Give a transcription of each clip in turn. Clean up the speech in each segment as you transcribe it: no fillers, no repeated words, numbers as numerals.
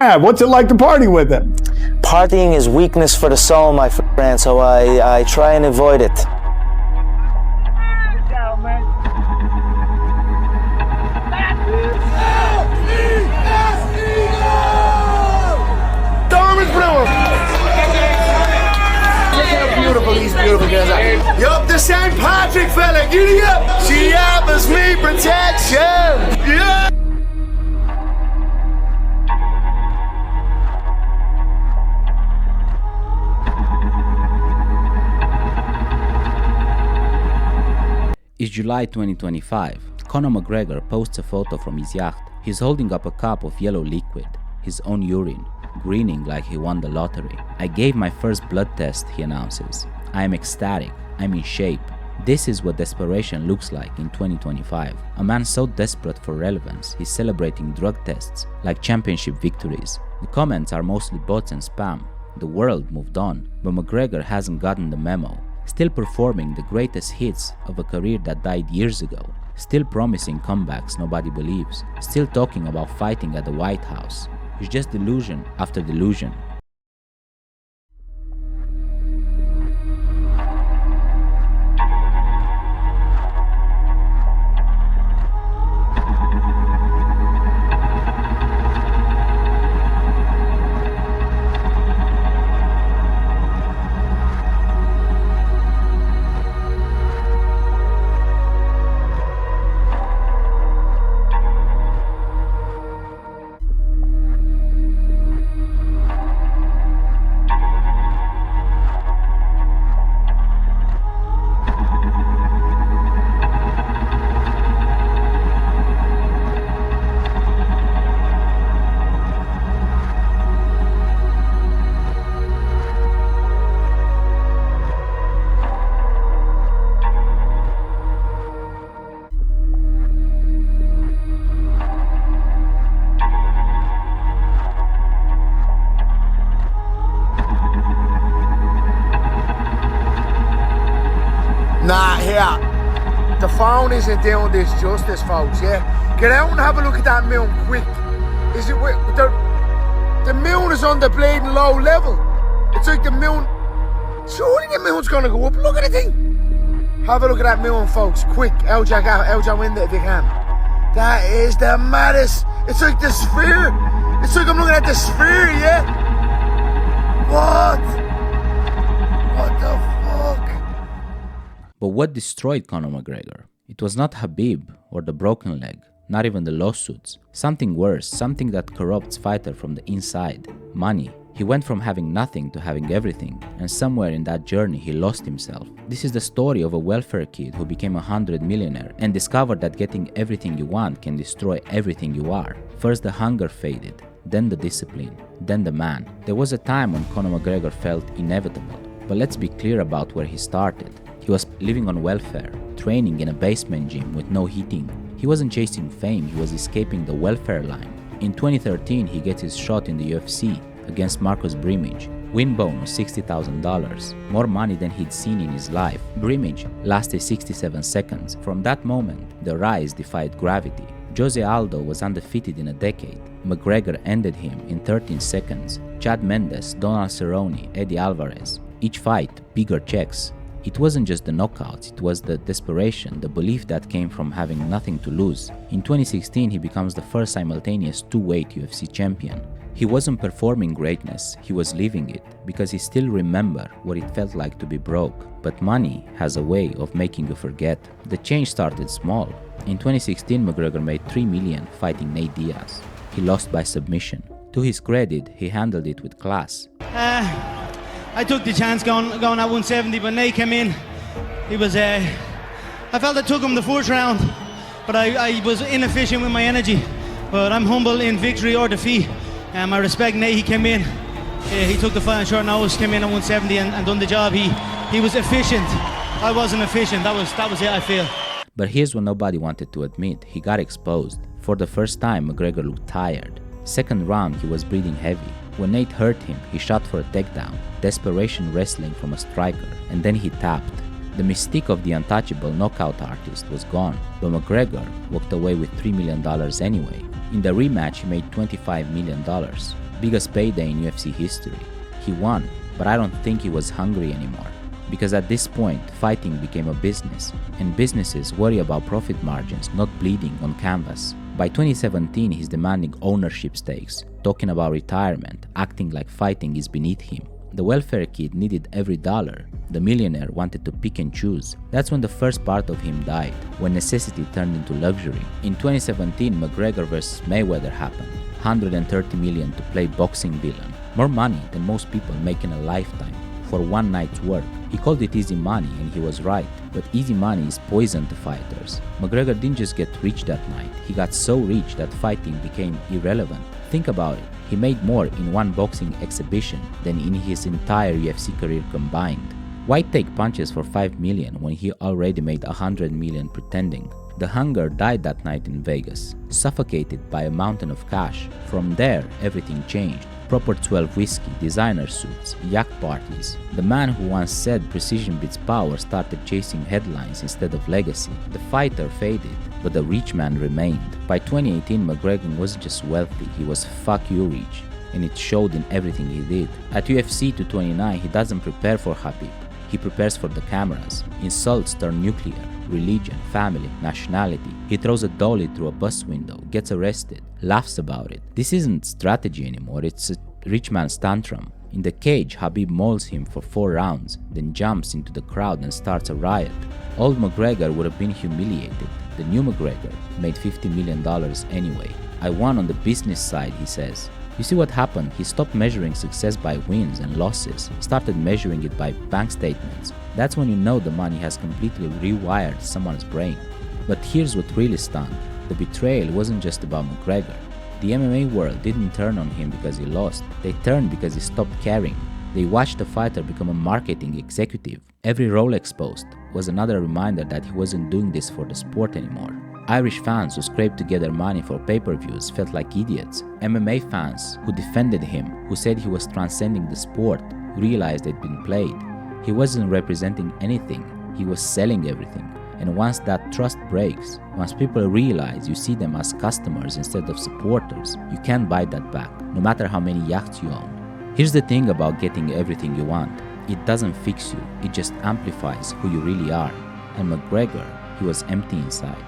What's it like to party with him? Partying is weakness for the soul, my friend, so I try and avoid it. Beautiful, these beautiful girls are. Yup, the St. Patrick fella, giddy up. She offers me protection. Yeah. It's July 2025. Conor McGregor posts a photo from his yacht. He's holding up a cup of yellow liquid, his own urine, grinning like he won the lottery. I gave my first blood test, he announces. I am ecstatic. I'm in shape. This is what desperation looks like in 2025. A man so desperate for relevance, he's celebrating drug tests like championship victories. The comments are mostly bots and spam. The world moved on, but McGregor hasn't gotten the memo. Still performing the greatest hits of a career that died years ago. Still promising comebacks nobody believes. Still talking about fighting at the White House. It's just delusion after delusion. Nah, here. The phone isn't doing this justice, folks, yeah? Get out and have a look at that moon quick. Is it the moon is on the bleeding low level. It's like the moon. Surely the moon's gonna go up. Look at the thing. Have a look at that moon, folks. Quick. Out your window if you can. That is the maddest. It's like the sphere. It's like I'm looking at the sphere, yeah? What? What the fuck? But what destroyed Conor McGregor? It was not Khabib or the broken leg, not even the lawsuits. Something worse, something that corrupts fighter from the inside. Money. He went from having nothing to having everything, and somewhere in that journey he lost himself. This is the story of a welfare kid who became a 100 millionaire and discovered that getting everything you want can destroy everything you are. First the hunger faded, then the discipline, then the man. There was a time when Conor McGregor felt inevitable, but let's be clear about where he started. He was living on welfare, training in a basement gym with no heating. He wasn't chasing fame, he was escaping the welfare line. In 2013, he gets his shot in the UFC against Marcus Brimage. Win bonus $60,000, more money than he'd seen in his life. Brimage lasted 67 seconds. From that moment, the rise defied gravity. Jose Aldo was undefeated in a decade. McGregor ended him in 13 seconds. Chad Mendes, Donald Cerrone, Eddie Alvarez. Each fight, bigger checks. It wasn't just the knockouts, it was the desperation, the belief that came from having nothing to lose. In 2016, he becomes the first simultaneous two-weight UFC champion. He wasn't performing greatness, he was living it, because he still remembered what it felt like to be broke. But money has a way of making you forget. The change started small. In 2016, McGregor made $3 million fighting Nate Diaz. He lost by submission. To his credit, he handled it with class. I took the chance going at 170, but Nate came in. He was, I felt I took him the first round, but I was inefficient with my energy. But I'm humble in victory or defeat. I respect Nate, he came in. He took the fight on short notice, came in at 170 and done the job. He was efficient. I wasn't efficient, that was it, I feel. But here's what nobody wanted to admit, he got exposed. For the first time, McGregor looked tired. Second round, he was breathing heavy. When Nate hurt him, he shot for a takedown, desperation wrestling from a striker, and then he tapped. The mystique of the untouchable knockout artist was gone, but McGregor walked away with $3 million anyway. In the rematch, he made $25 million. biggest payday in UFC history. He won, but I don't think he was hungry anymore. Because at this point, fighting became a business, and businesses worry about profit margins, not bleeding on canvas. By 2017, he's demanding ownership stakes, talking about retirement, acting like fighting is beneath him. The welfare kid needed every dollar. The millionaire wanted to pick and choose. That's when the first part of him died, when necessity turned into luxury. In 2017, McGregor vs. Mayweather happened. 130 million to play boxing villain. More money than most people make in a lifetime for one night's work. He called it easy money, and he was right, but easy money is poison to fighters. McGregor didn't just get rich that night, he got so rich that fighting became irrelevant. Think about it, he made more in one boxing exhibition than in his entire UFC career combined. Why take punches for 5 million when he already made 100 million pretending? The hunger died that night in Vegas, suffocated by a mountain of cash. From there, everything changed. Proper 12 whiskey, designer suits, yacht parties. The man who once said precision beats power started chasing headlines instead of legacy. The fighter faded, but the rich man remained. By 2018, McGregor wasn't just wealthy, he was fuck you rich, and it showed in everything he did. At UFC 229, he doesn't prepare for Khabib. He prepares for the cameras. Insults turn nuclear. Religion, family, nationality. He throws a dolly through a bus window, gets arrested, laughs about it. This isn't strategy anymore, it's a rich man's tantrum. In the cage, Khabib mauls him for 4 rounds, then jumps into the crowd and starts a riot. Old McGregor would have been humiliated. The new McGregor made $50 million anyway. I won on the business side, he says. You see what happened? He stopped measuring success by wins and losses, started measuring it by bank statements. That's when you know the money has completely rewired someone's brain. But here's what really stung. The betrayal wasn't just about McGregor. The MMA world didn't turn on him because he lost. They turned because he stopped caring. They watched the fighter become a marketing executive. Every Rolex post was another reminder that he wasn't doing this for the sport anymore. Irish fans who scraped together money for pay-per-views felt like idiots. MMA fans who defended him, who said he was transcending the sport, realized they'd been played. He wasn't representing anything, he was selling everything. And once that trust breaks, once people realize you see them as customers instead of supporters, you can't buy that back, no matter how many yachts you own. Here's the thing about getting everything you want. It doesn't fix you, it just amplifies who you really are. And McGregor, he was empty inside.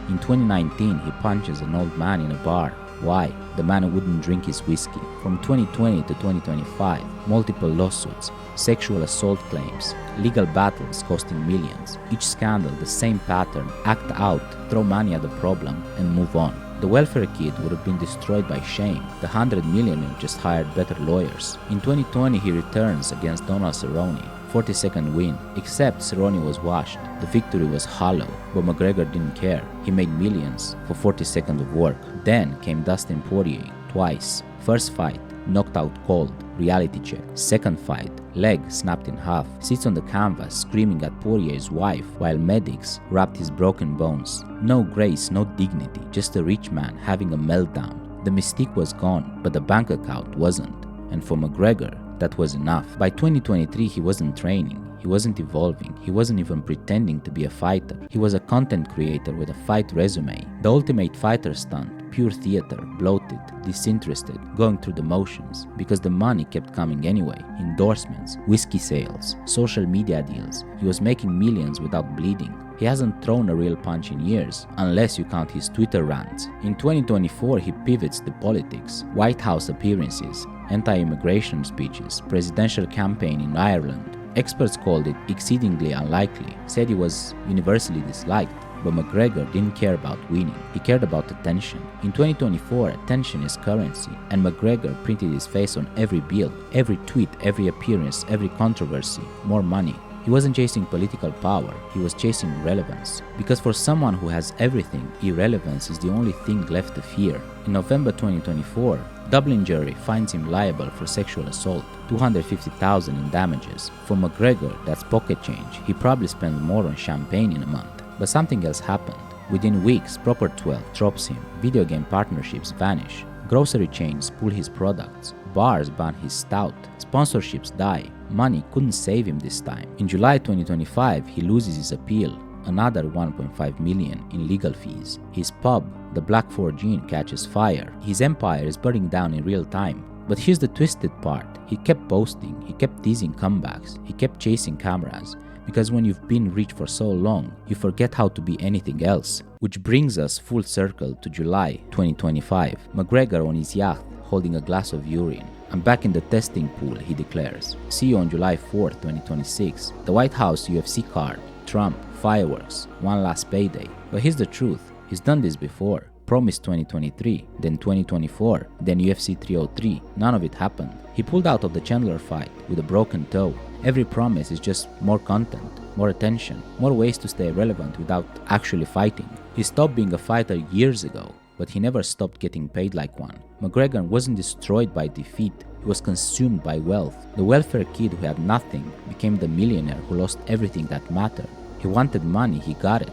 In 2019, he punches an old man in a bar. Why? The man wouldn't drink his whiskey. From 2020 to 2025, multiple lawsuits, sexual assault claims, legal battles costing millions. Each scandal, the same pattern: act out, throw money at the problem, and move on. The welfare kid would have been destroyed by shame. The 100 millionaire just hired better lawyers. In 2020, he returns against Donald Cerrone. 42nd win, except Cerrone was washed. The victory was hollow, but McGregor didn't care. He made millions for 40 seconds of work. Then came Dustin Poirier, twice. First fight, knocked out cold, reality check. Second fight, leg snapped in half, sits on the canvas screaming at Poirier's wife while medics wrapped his broken bones. No grace, no dignity, just a rich man having a meltdown. The mystique was gone, but the bank account wasn't. And for McGregor, that was enough. By 2023, he wasn't training, he wasn't evolving, he wasn't even pretending to be a fighter. He was a content creator with a fight resume. The ultimate fighter stunt, pure theater, bloated, disinterested, going through the motions, because the money kept coming anyway. Endorsements, whiskey sales, social media deals. He was making millions without bleeding. He hasn't thrown a real punch in years, unless you count his Twitter rants. In 2024, he pivots to politics, White House appearances, anti-immigration speeches, presidential campaign in Ireland. Experts called it exceedingly unlikely, said he was universally disliked, but McGregor didn't care about winning, he cared about attention. In 2024, attention is currency, and McGregor printed his face on every bill, every tweet, every appearance, every controversy, more money. He wasn't chasing political power, he was chasing relevance. Because for someone who has everything, irrelevance is the only thing left to fear. In November 2024, Dublin jury finds him liable for sexual assault, $250,000 in damages. For McGregor, that's pocket change. He probably spent more on champagne in a month. But something else happened. Within weeks, Proper 12 drops him, video game partnerships vanish, grocery chains pull his products, bars ban his stout, sponsorships die. Money couldn't save him this time. In July 2025, he loses his appeal, another $1.5 million in legal fees. His pub, the Black 14, catches fire. His empire is burning down in real time. But here's the twisted part. He kept boasting, he kept teasing comebacks, he kept chasing cameras. Because when you've been rich for so long, you forget how to be anything else. Which brings us full circle to July 2025. McGregor on his yacht holding a glass of urine. "I'm back in the testing pool," he declares. See you on July 4th, 2026. The White House UFC card, Trump, fireworks, one last payday. But here's the truth, he's done this before. Promised 2023, then 2024, then UFC 303. None of it happened. He pulled out of the Chandler fight with a broken toe. Every promise is just more content, more attention, more ways to stay relevant without actually fighting. He stopped being a fighter years ago, but he never stopped getting paid like one. McGregor wasn't destroyed by defeat, he was consumed by wealth. The welfare kid who had nothing became the millionaire who lost everything that mattered. He wanted money, he got it.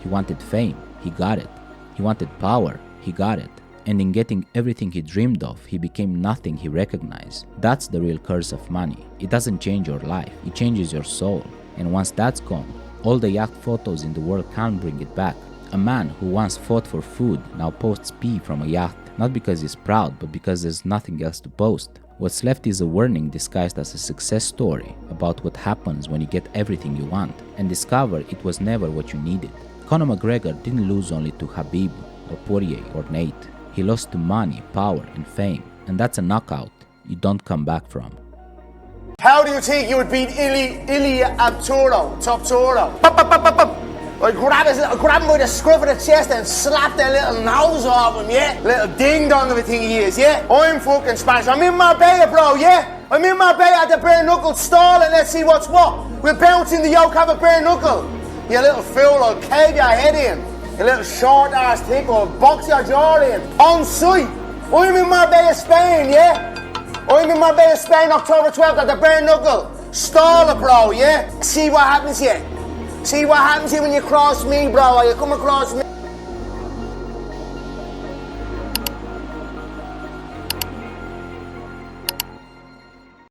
He wanted fame, he got it. He wanted power, he got it. And in getting everything he dreamed of, he became nothing he recognized. That's the real curse of money. It doesn't change your life, it changes your soul. And once that's gone, all the yacht photos in the world can't bring it back. A man who once fought for food now posts pee from a yacht, not because he's proud, but because there's nothing else to post. What's left is a warning disguised as a success story about what happens when you get everything you want and discover it was never what you needed. Conor McGregor didn't lose only to Khabib or Poirier or Nate. He lost to money, power and fame, and that's a knockout you don't come back from. How do you think you would beat Ilia Abturo, Top Toro? I grab him by the scruff of the chest and slap that little nose off him, yeah? Little ding-dong of a thing he is, yeah? I'm fucking Spanish. I'm in Marbella, bro, yeah? I'm in Marbella at the bare knuckle stall and let's see what's what. We'll bounce in the yoke, have a bare knuckle. You little fool, I'll cave your head in. You little short-ass thick, I'll box your jaw in. On site. I'm in Marbella, Spain, yeah? I'm in Marbella, Spain, October 12th at the bare knuckle. Stall it, bro, yeah? See what happens here. See what happens here when you cross me, bro, or you come across me.